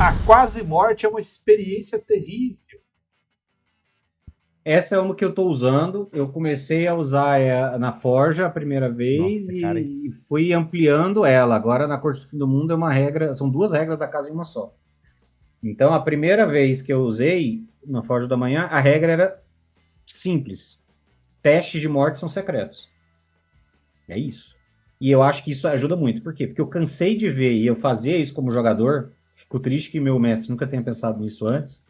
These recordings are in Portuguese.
A quase morte é uma experiência terrível. Essa é uma que eu tô usando. Eu comecei a usar na Forja a primeira vez Nossa, cara. e fui ampliando ela. Agora na Corte do Fim do Mundo é uma regra, são duas regras da casa em uma só. Então a primeira vez que eu usei na Forja da Manhã, a regra era simples. Testes de morte são secretos. É isso. E eu acho que isso ajuda muito. Por quê? Porque eu cansei de ver e eu fazia isso como jogador. Fico triste que meu mestre nunca tenha pensado nisso antes.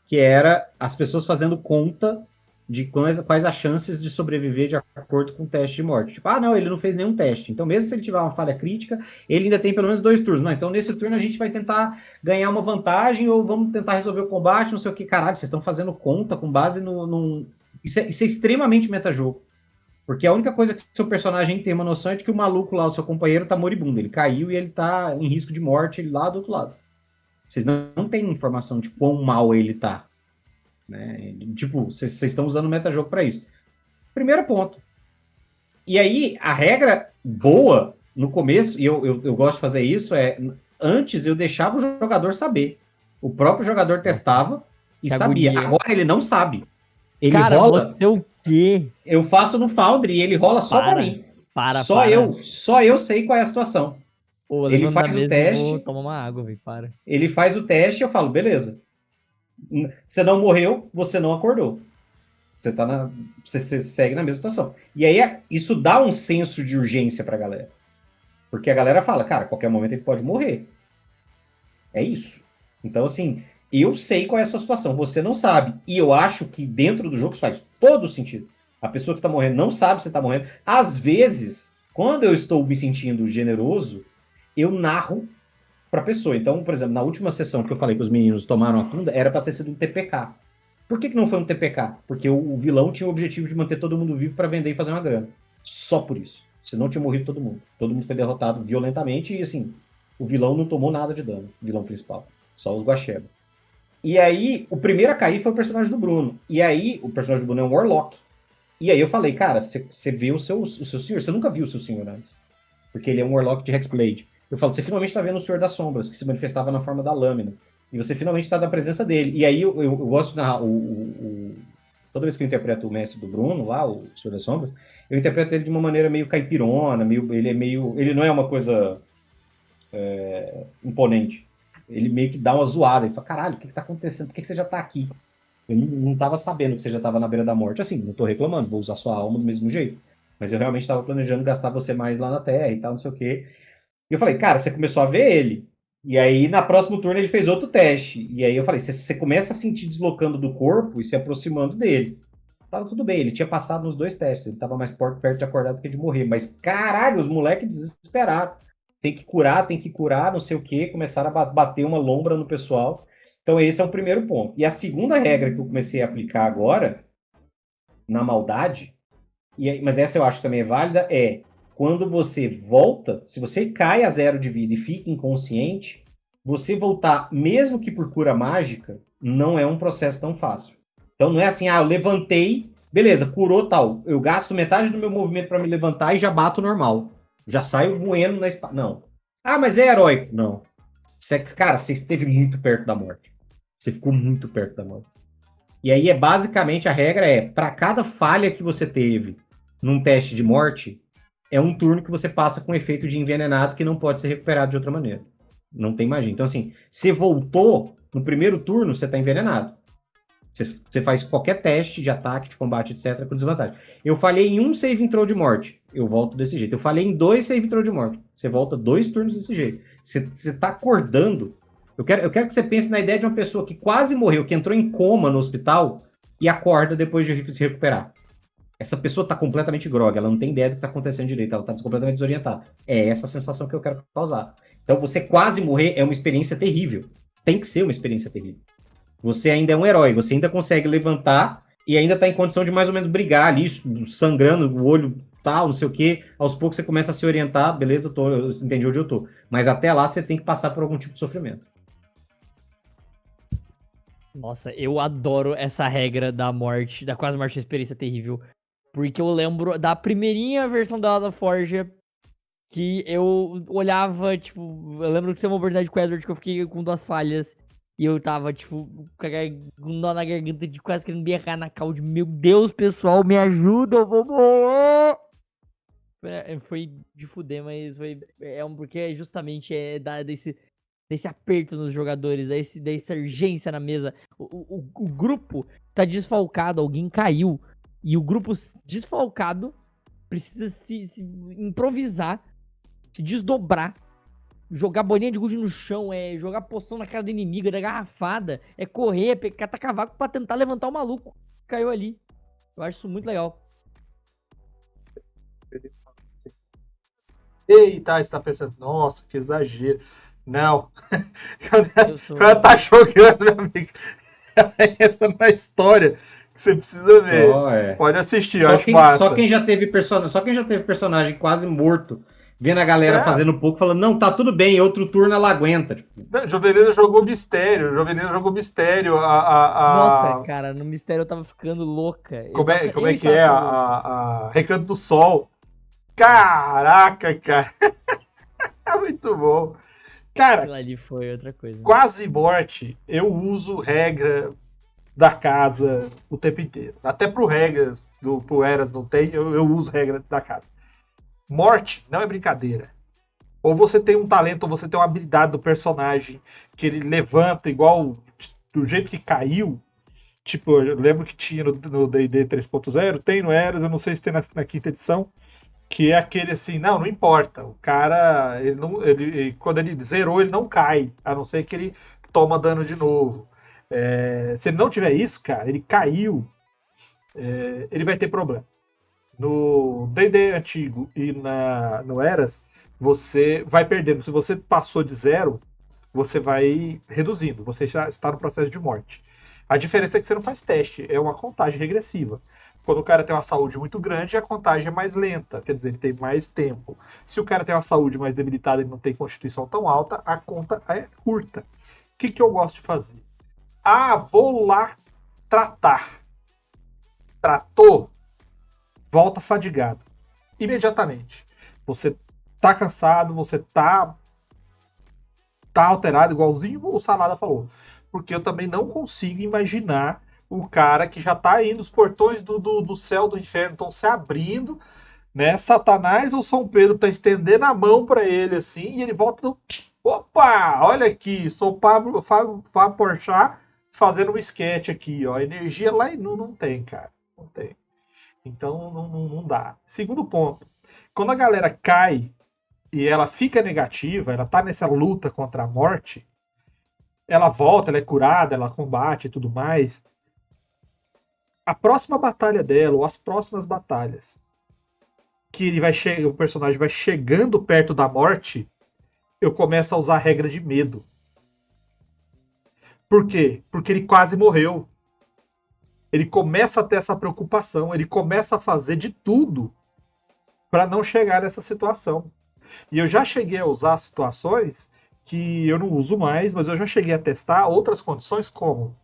Que era as pessoas fazendo conta de quais as chances de sobreviver de acordo com o teste de morte. Tipo, ah, não, ele não fez nenhum teste. Então, mesmo se ele tiver uma falha crítica, ele ainda tem pelo menos 2 turnos. Não, então nesse turno a gente vai tentar ganhar uma vantagem ou vamos tentar resolver o combate, não sei o que. Caralho, vocês estão fazendo conta com base no. Isso é extremamente metajogo. Porque a única coisa que seu personagem tem uma noção é de que o maluco lá, o seu companheiro, tá moribundo. Ele caiu e ele tá em risco de morte lá do outro lado. Vocês não têm informação de quão mal ele tá. Né? Tipo, vocês estão usando o metajogo para isso. Primeiro ponto. E aí, a regra boa no começo, e eu gosto de fazer isso, antes eu deixava o jogador saber. O próprio jogador testava e Que sabia. agonia. Agora ele não sabe. Ele Cara, rola. você o quê? Eu faço no Foundry e ele rola só para mim. Só eu sei qual é a situação. Pô, eu Ele levanto da faz o mesa e vou teste. tomar uma água, velho. Para. Ele faz o teste e eu falo, beleza. Você não morreu, você não acordou. Você segue na mesma situação. E aí isso dá um senso de urgência pra galera. Porque a galera fala, cara, a qualquer momento ele pode morrer. É isso. Então, assim, eu sei qual é a sua situação, você não sabe. E eu acho que dentro do jogo isso faz todo sentido. A pessoa que está morrendo não sabe se está morrendo. Às vezes, quando eu estou me sentindo generoso, eu narro pra pessoa. Então, por exemplo, na última sessão que eu falei que os meninos tomaram a tunda, era pra ter sido um TPK. Por que não foi um TPK? Porque o vilão tinha o objetivo de manter todo mundo vivo pra vender e fazer uma grana. Só por isso. Senão tinha morrido todo mundo. Todo mundo foi derrotado violentamente e, assim, o vilão não tomou nada de dano, o vilão principal. Só os Guaxeba. E aí, o primeiro a cair foi o personagem do Bruno. E aí, o personagem do Bruno é um Warlock. E aí eu falei, cara, você vê o seu senhor, você nunca viu o seu senhor antes. Porque ele é um Warlock de Hexblade. Eu falo, você finalmente está vendo o Senhor das Sombras, que se manifestava na forma da lâmina. E você finalmente está na presença dele. E aí eu gosto de narrar toda vez que eu interpreto o mestre do Bruno, lá, o Senhor das Sombras, eu interpreto ele de uma maneira meio caipirona, ele não é uma coisa imponente. Ele meio que dá uma zoada. Ele fala, caralho, o que está acontecendo? Por que você já está aqui? Eu não estava sabendo que você já estava na beira da morte. Assim, não estou reclamando, vou usar sua alma do mesmo jeito. Mas eu realmente estava planejando gastar você mais lá na Terra e tal, não sei o quê. E eu falei, cara, você começou a ver ele. E aí, na próxima turno, ele fez outro teste. E aí eu falei, você começa a sentir deslocando do corpo e se aproximando dele. Tava tudo bem, ele tinha passado nos 2 testes. Ele tava mais perto de acordar do que de morrer. Mas, caralho, os moleques desesperaram. Tem que curar, não sei o quê. Começaram a bater uma lombra no pessoal. Então, esse é o primeiro ponto. E a segunda regra que eu comecei a aplicar agora, na maldade, mas essa eu acho que também é válida, quando você volta, se você cai a 0 de vida e fica inconsciente, você voltar, mesmo que por cura mágica, não é um processo tão fácil. Então não é assim, eu levantei, beleza, curou tal, eu gasto metade do meu movimento para me levantar e já bato normal. Já saio moendo na espada. Não. Ah, mas é heróico. Não. Cara, você esteve muito perto da morte. Você ficou muito perto da morte. E aí basicamente a regra para cada falha que você teve num teste de morte, é um turno que você passa com efeito de envenenado que não pode ser recuperado de outra maneira. Não tem magia. Então, assim, você voltou no primeiro turno, você tá envenenado. Você faz qualquer teste de ataque, de combate, etc., com desvantagem. Eu falhei em um save throw de morte, eu volto desse jeito. Eu falhei em 2 save throw de morte, você volta 2 turnos desse jeito. Você tá acordando. Eu quero que você pense na ideia de uma pessoa que quase morreu, que entrou em coma no hospital e acorda depois de se recuperar. Essa pessoa tá completamente grog, ela não tem ideia do que tá acontecendo direito, ela tá completamente desorientada. É essa a sensação que eu quero causar. Então, você quase morrer é uma experiência terrível. Tem que ser uma experiência terrível. Você ainda é um herói, você ainda consegue levantar e ainda tá em condição de mais ou menos brigar ali, sangrando, o olho tal, não sei o que. Aos poucos você começa a se orientar, beleza, eu entendi onde eu tô. Mas até lá você tem que passar por algum tipo de sofrimento. Nossa, eu adoro essa regra da morte, da quase morte, experiência terrível. Porque eu lembro da primeirinha versão da Forja. que eu olhava, tipo, eu lembro que teve uma oportunidade com o Edward que eu fiquei com 2 falhas. E eu tava, tipo, com um nó na garganta de quase querendo berrar na cal de meu Deus, pessoal, me ajuda, eu vou morrer. Foi de fuder, mas foi. Porque justamente desse aperto nos jogadores, dessa urgência na mesa. O grupo tá desfalcado, alguém caiu. E o grupo desfalcado precisa se improvisar, se desdobrar, jogar bolinha de gude no chão, jogar poção na cara do inimigo, dar garrafada, correr, catar cavaco pra tentar levantar o maluco que caiu ali. Eu acho isso muito legal. Eita, você tá pensando, nossa, que exagero. Não. Eu sou. Quando tá jogando, meu amigo, ela entra na história que você precisa ver. Só, Pode assistir, eu acho massa. Só quem já teve personagem quase morto, vendo a galera fazendo pouco, falando, não, tá tudo bem, outro turno ela aguenta. Tipo, Jovelina jogou mistério. Nossa, cara, no mistério eu tava ficando louca. Como é que é? A Recanto do Sol. Caraca, cara. É muito bom. Cara, Aquilo ali foi outra coisa. quase morte, eu uso regra da casa o tempo inteiro. Até pro Eras não tem, eu uso regra da casa. Morte não é brincadeira. Ou você tem um talento, ou você tem uma habilidade do personagem que ele levanta igual do jeito que caiu. Tipo, eu lembro que tinha no D&D 3.0, tem no Eras, eu não sei se tem na quinta edição, que é aquele assim, não importa, o cara, quando ele zerou, ele não cai, a não ser que ele toma dano de novo. Se ele não tiver isso, cara, ele caiu, ele vai ter problema. No D&D antigo e no Eras, você vai perdendo. Se você passou de 0, você vai reduzindo, você já está no processo de morte. A diferença é que você não faz teste, é uma contagem regressiva. Quando o cara tem uma saúde muito grande, a contagem é mais lenta, quer dizer, ele tem mais tempo. Se o cara tem uma saúde mais debilitada, ele não tem constituição tão alta, a conta é curta. O que eu gosto de fazer? Vou lá tratar. Tratou, volta fadigado. Imediatamente. Você tá cansado, você tá alterado, igualzinho o Salada falou. Porque eu também não consigo imaginar o cara que já tá indo, os portões do céu, do inferno estão se abrindo, né? Satanás ou São Pedro tá estendendo a mão para ele assim, e ele volta. Opa, olha aqui, sou Fábio Porchat fazendo um sketch aqui, ó. Energia lá e não tem, cara. Não tem. Então não dá. Segundo ponto, quando a galera cai e ela fica negativa, ela tá nessa luta contra a morte, ela volta, ela é curada, ela combate e tudo mais. A próxima batalha dela, ou as próximas batalhas, que o personagem vai chegando perto da morte, eu começo a usar a regra de medo. Por quê? Porque ele quase morreu. Ele começa a ter essa preocupação, ele começa a fazer de tudo para não chegar nessa situação. E eu já cheguei a usar situações que eu não uso mais, mas eu já cheguei a testar outras condições, como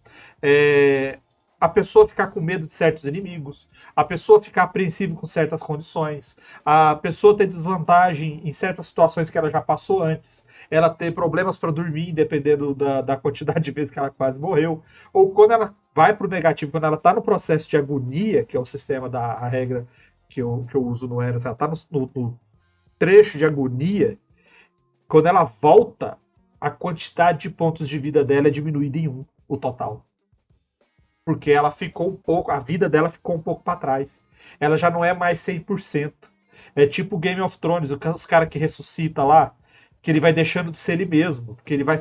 a pessoa ficar com medo de certos inimigos, a pessoa ficar apreensiva com certas condições, a pessoa ter desvantagem em certas situações que ela já passou antes, ela ter problemas para dormir, dependendo da quantidade de vezes que ela quase morreu, ou quando ela vai para o negativo, quando ela está no processo de agonia, que é o sistema a regra que eu uso no Eras, ela está no trecho de agonia, quando ela volta, a quantidade de pontos de vida dela é diminuída em 1, o total. Porque ela ficou a vida dela ficou um pouco para trás. Ela já não é mais 100%. É tipo Game of Thrones, os caras que ressuscita lá, que ele vai deixando de ser ele mesmo, porque ele vai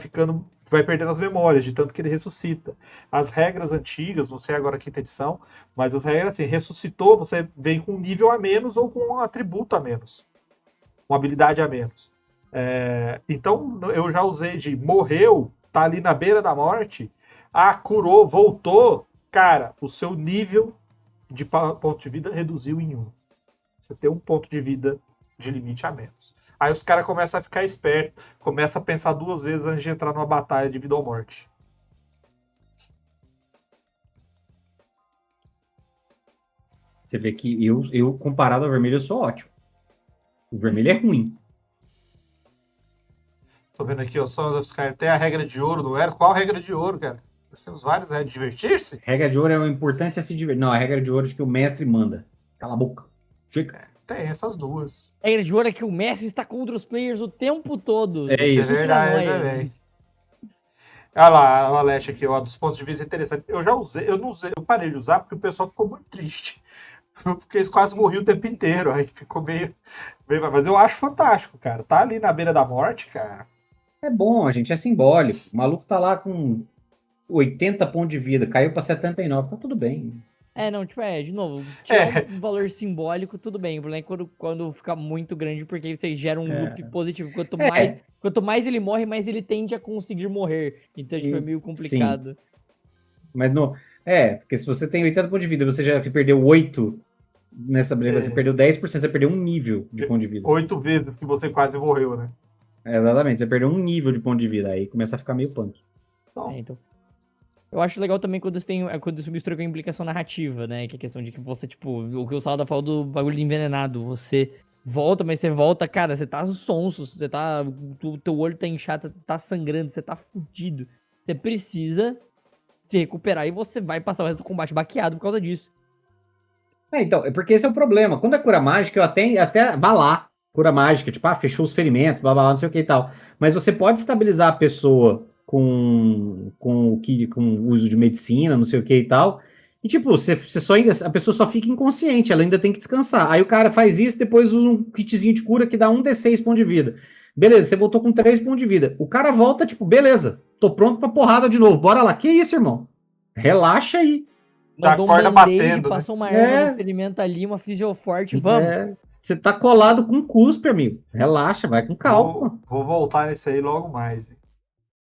perdendo as memórias de tanto que ele ressuscita. As regras antigas, não sei agora a quinta edição, mas as regras assim, ressuscitou, você vem com um nível a menos ou com um atributo a menos. Uma habilidade a menos. Então, eu já usei de morreu, tá ali na beira da morte, curou, voltou, cara, o seu nível de ponto de vida reduziu em 1. Você tem 1 ponto de vida de limite a menos. Aí os caras começam a ficar espertos, começam a pensar 2 vezes antes de entrar numa batalha de vida ou morte. Você vê que eu comparado ao vermelho, eu sou ótimo. O vermelho é ruim. Tô vendo aqui, ó, só os caras tem a regra de ouro do Eros. Qual a regra de ouro, cara? Nós temos várias regras. Divertir-se? Regra de ouro é o importante é se divertir. Não, a regra de ouro é que o mestre manda. Cala a boca. Chega. Tem essas duas. A regra de ouro é que o mestre está contra os players o tempo todo. É Isso isso. é verdade também. Olha lá, a Aleste aqui, ó, dos pontos de vista interessantes. Eu já usei, eu não usei, eu parei de usar porque o pessoal ficou muito triste. Porque eles quase morriam o tempo inteiro. Aí ficou meio. Mas eu acho fantástico, cara. Tá ali na beira da morte, cara. É bom, a gente é simbólico. O maluco tá lá com 80 pontos de vida, caiu pra 79, tá tudo bem. Não, tipo, de novo, tirar um valor simbólico, tudo bem. O problema é quando fica muito grande, porque aí você gera um loop positivo. Quanto mais ele morre, mais ele tende a conseguir morrer. Então, tipo, é meio complicado. Sim. Mas não. Porque se você tem 80 pontos de vida, você já perdeu 8 nessa briga, você perdeu 10%, você perdeu um nível de ponto de vida. 8 vezes que você quase morreu, né? Exatamente, você perdeu um nível de ponto de vida, aí começa a ficar meio punk. Então. Eu acho legal também quando você mistura com a implicação narrativa, né? Que é a questão de que você, tipo, o que o Salda falou do bagulho de envenenado. Você volta, mas você volta, cara, você tá sonso, você tá. O teu olho tá inchado, você tá sangrando, você tá fudido. Você precisa se recuperar e você vai passar o resto do combate baqueado por causa disso. Então, é porque esse é o problema. Quando é cura mágica, eu até balar cura mágica, tipo, fechou os ferimentos, blá blá blá, não sei o que e tal. Mas você pode estabilizar a pessoa com o uso de medicina, não sei o que e tal. E tipo, a pessoa só fica inconsciente, ela ainda tem que descansar. Aí o cara faz isso, depois usa um kitzinho de cura que dá 1d6 pontos de vida. Beleza, você voltou com 3 pontos de vida. O cara volta, tipo, beleza, tô pronto pra porrada de novo. Bora lá. Que isso, irmão? Relaxa aí. Mandou corda um band-aid, batendo, passou uma erva no ferimento ali, uma fisioforte, vamos. Você tá colado com cuspe, amigo. Relaxa, vai com calma. Vou voltar nesse aí logo mais.